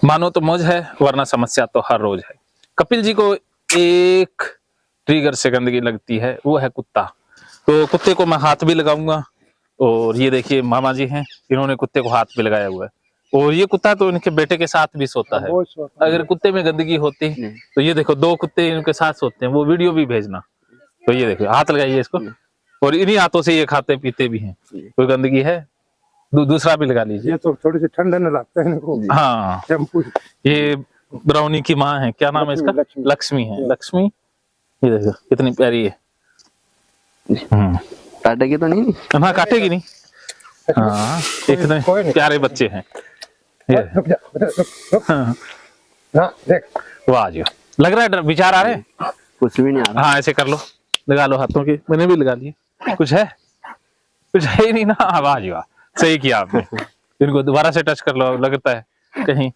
मानो तो मौज है, वरना समस्या तो हर रोज है। कपिल जी को एक ट्रिगर से गंदगी लगती है, वो है कुत्ता। तो कुत्ते को मैं हाथ भी लगाऊंगा, और ये देखिए मामा जी हैं, इन्होंने कुत्ते को हाथ भी लगाया हुआ है। और ये कुत्ता तो इनके बेटे के साथ भी सोता है। अगर कुत्ते में गंदगी होती तो ये देखो 2 कुत्ते इनके साथ सोते हैं, वो वीडियो भी भेजना। तो ये देखो हाथ लगाइए इसको, और इन्हीं हाथों से ये खाते पीते भी हैं। कोई गंदगी है दूसरा भी लगा लीजिए। ये तो थोड़ी सी ठंडा न लगता है इनको। हाँ, ये ब्राउनी की माँ है, क्या नाम है इसका? लक्ष्मी है। लक्ष्मी, ये देखो कितनी प्यारी है। काटेगी तो नहीं? हाँ, काटेगी नहीं। हाँ, इतने प्यारे बच्चे हैं। वाह जी, लग रहा है विचार आ रहे हैं? कुछ भी नहीं आ रहा। हाँ, ऐसे कर लो, लगा लो हाथों के। मैंने भी लगा लिए। कुछ है? कुछ है ही नहीं ना। वाह जी वाह, सही किया आपने। इनको दोबारा से टच कर लो, लगता है कहीं।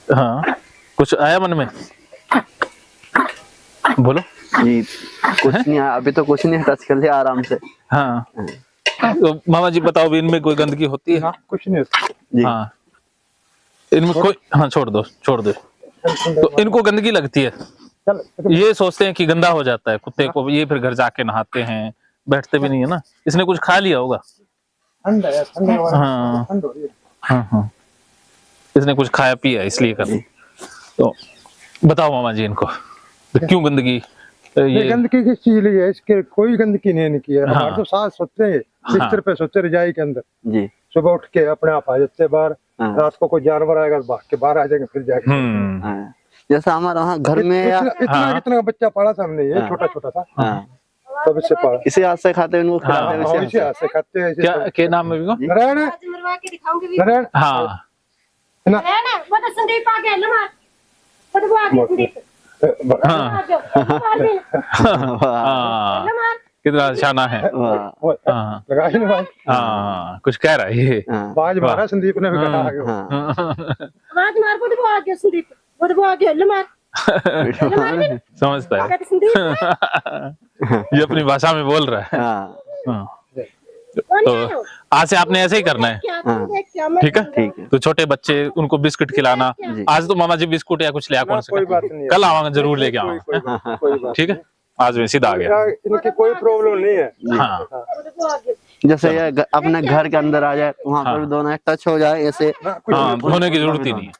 हाँ, कुछ आया मन में? बोलो जी। कुछ नहीं आया अभी तो, कुछ नहीं, टच कर लिया आराम से। हाँ, तो मामा जी बताओ भी, इनमें कोई गंदगी होती है? कुछ नहीं जी। हाँ, इनमें कोई, हाँ छोड़ दो। तो इनको गंदगी लगती है, ये सोचते हैं कि गंदा हो जाता है कुत्ते को, ये फिर घर जाके नहाते हैं, बैठते भी नहीं है ना। इसने कुछ खा लिया होगा। हाँ हाँ हाँ, इसने कुछ खाया पिया इसलिए कर। तो बताओ मामा जी, इनको तो क्यों गंदगी? ये गंदगी किस चीज लिए है? इसके कोई गंदगी नहीं की है। हाँ। हमारे तो साथ सोते हैं बिस्तर पे, सोते रजाई के अंदर जी। सुबह उठ के अपने आप आ जाते बाहर। रात को कोई जानवर आएगा भाग के बाहर आ जाएंगे, फिर जाके। जैसा हमारा वहाँ घर में इतना बच्चा पाला था हमने, ये छोटा छोटा था, तब इससे पाला। इसी हाथ से खाते हैं उनको, खिलाते हैं इसी हाथ से खाते हैं। क्या नाम है? नारायण। नारायण। हाँ, कितना शाना है। हाँ, कुछ कह रहा है ये। बाज मारा संदीप ने भी कहा। समझता है। ये अपनी भाषा में बोल रहा है। तो आज से आपने ऐसे ही करना है, ठीक है? ठीक है। तो छोटे बच्चे, उनको बिस्कुट खिलाना। आज तो मामा जी बिस्कुट या कुछ ले कौन से, कल आवांगा जरूर लेके आऊंगा, ठीक है? आज में सीधा आ गया। इनकी कोई प्रॉब्लम नहीं है। हाँ, जैसे ये अपने घर के अंदर आ जाए, वहाँ पर दोनों टच हो जाए ऐसे। हाँ, धोने की जरूरत ही नहीं है।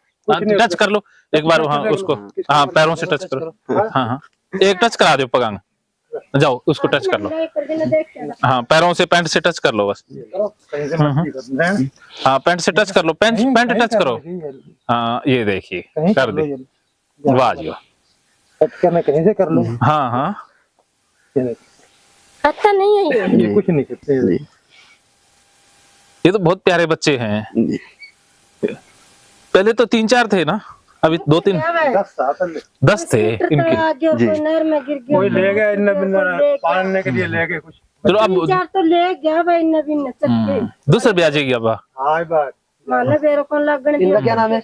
टच कर लो एक बार वहाँ उसको। हाँ, पैरों से टच करो। हाँ हाँ, एक टच करा दो पगांग, जाओ उसको टच कर लो। हाँ, पैरों से पैंट से टच कर लो बस। हाँ, पैंट से टच कर लो, पैंट टच करो। हाँ, ये देखिए कर दे। वाह जी वाह, कहीं से कर लो। हाँ हाँ, खाता नहीं है ये कुछ नहीं करते। ये तो बहुत प्यारे बच्चे हैं। पहले तो 3-4 थे ना, अभी 2-3 10 थे इनके। कोई ले गया पालने के लिए, ले गए कुछ। चलो अब 4 तो ले गया भाई नवीन ने। दूसरे भी आ जाएगी अब। हाँ बात माने बेरो को लगन। इनका क्या नाम है?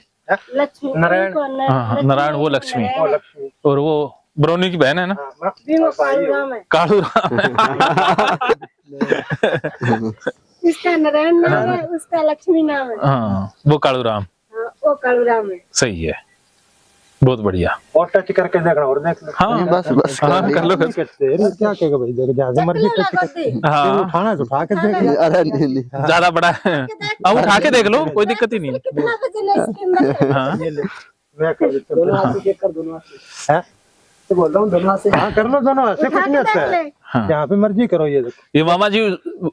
लक्ष्मी। नारायण। हाँ, नारायण वो लक्ष्मी, और वो ब्रोनी की बहन है ना, कालू राम है। इसका नारायण नाम है, उसका लक्ष्मी नाम है। हाँ, वो कालू राम। वो कालू राम है। सही है, बहुत बढ़िया। और टच करके देखना, और देख लो। हाँ बस हाँ, कर लो। क्या कहेगा भाई, देख जहाँ मर्जी टच करके। हाँ, उठाना तो उठा के देख। अरे नहीं, ज्यादा बड़ा है, अब उठा के देख लो, कोई दिक्कत ही नहीं है। कितना बजे इसके अंदर? हाँ, ये ले, मैं कर देता हूँ। दोनों हाथ से चेक कर, दोनों हाथ से। तो बोल रहा हूँ दोनों हाथ से। हाँ कर लो, दोनों हाथ से, कुछ नहीं होता है। जहाँ पे मर्जी करो। ये देखो, ये मामा जी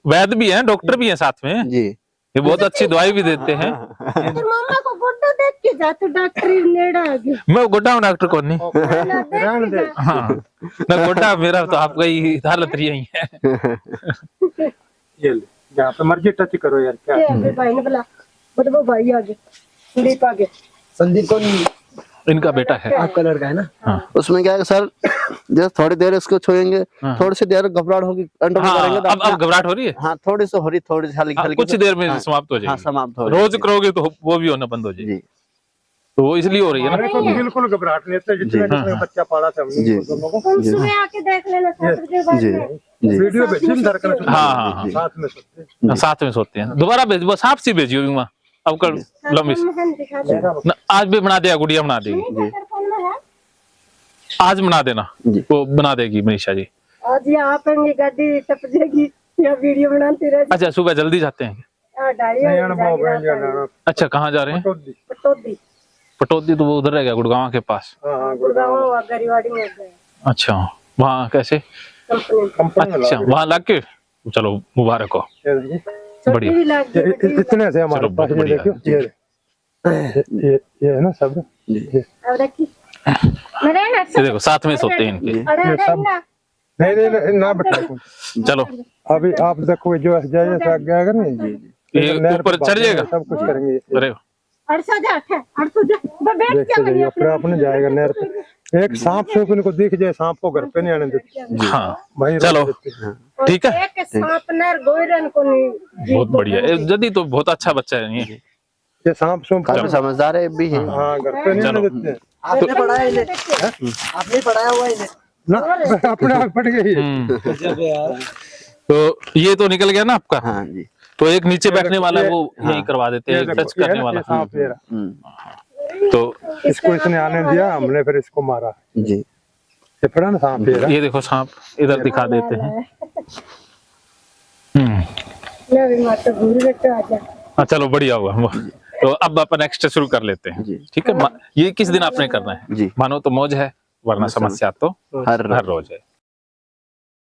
वैद्य भी हैं, डॉक्टर भी हैं साथ में जी। ये बहुत अच्छी दवाई भी देते हैं। तो मामा को गुड्डू देख के जा, तो डॉक्टर नेड़ा आ गया। मैं गोड्डा हूँ, डॉक्टर कौन नहीं। रहने दे। हाँ, मैं गोड्डा, मेरा तो आपका ही हालत रही ही है। ये ले, जहाँ पे मर्जी टच करो यार। क्या भाई ने बोला, वो भाई आ गए, संदीप आ गए। संदीप कौन? इनका बेटा है। आपका लड़का है ना? हाँ। उसमें क्या है सर, जैसे थोड़ी देर इसको छुएंगे, थोड़ी सी देर घबराहट होगी, कंट्रोल करेंगे तो अब घबराहट हो रही है। हाँ, थोड़ी सी हो रही, थोड़ी सी हल्की हल्की, कुछ देर में समाप्त हो जाएगी। हाँ, समाप्त हो रोज करोगे तो वो भी होना बंद हो जाएगी। तो वो इसलिए हो रही है ना। हमारे को बिल्कुल घबराहट नहीं होती, जितने बच्चा पाला था हमने दोनों को। सुबह आके देख लेना 7 बजे बाद में। वीडियो भेजी धड़कन। हाँ हाँ, साथ में सोते हैं। साथ में सोते हैं। दोबारा भेज, बस आप सी भेजियो। अब कर लंबी सी। दिखा दे न, आज भी बना दिया, गुड़िया बना देगी, फोन में है आज बना देना, जी। वो बना देगी मनीषा जी। आज यहाँ पे गाड़ी टप जाएगी या वीडियो बनाती रह अच्छा सुबह जल्दी जाते हैं? अच्छा कहाँ जा रहे हैं? पटोदी पटौदी, तो वो उधर रह गया गुड़गांव के पास। गुड़गांव गरीवाड़ी में गए अच्छा वहाँ कैसे? कंपनी अच्छा वहाँ लग के, चलो मुबारक हो, बढ़िया। छोटी लाग गई इतने से हमारे चलो, पास ये बढ़िया। देखो ये है ना सब अब रखी मेरे ना ये देखो साथ में सोते हैं इनके। अरे ये सब- ना नहीं ना बेटा चलो अभी आप देखो जो जाए से आगे आएगा ना ये ऊपर चढ़ जाएगा। सब कुछ करेंगे अरे 800 बैठ देख के जाइए फिर आपने जाएगा नहर पे एक सांप से इनको दिख जाए सांप को घर पे नहीं आने देते हाँ भाई चलो ठीक है, एक सांप नर गोइरन को नहीं बहुत बढ़िया। जदी तो बहुत अच्छा बच्चा है ये। ये सांप सूप काफी समझदार है भी है। हाँ घर पे नहीं आने देते आपने पढ़ाया इन्हें आपने पढ़ाया हुआ इन्हें ना अपने आप पड़ गई तो ये तो निकल गया ना आपका। हाँ जी। तो एक नीचे बैठने वाला वो यही करवा देते हैं, टच करने वाला। सांप ये रहा। हम्म, तो इसको इसने आने दिया हमने फिर इसको मारा जी। ये पड़ा ना सांप ये रहा। ये देखो सांप इधर दिखा देते हैं। मैं भी मत भूल गए तो आजा हाँ चलो बढ़िया हुआ। तो अब अपन नेक्स्ट शुरू कर लेते हैं, जी। ठीक है। ये किस दिन आपने करना है? जी। मानो तो मौज है, वरना समस्या तो हर हर रोज है।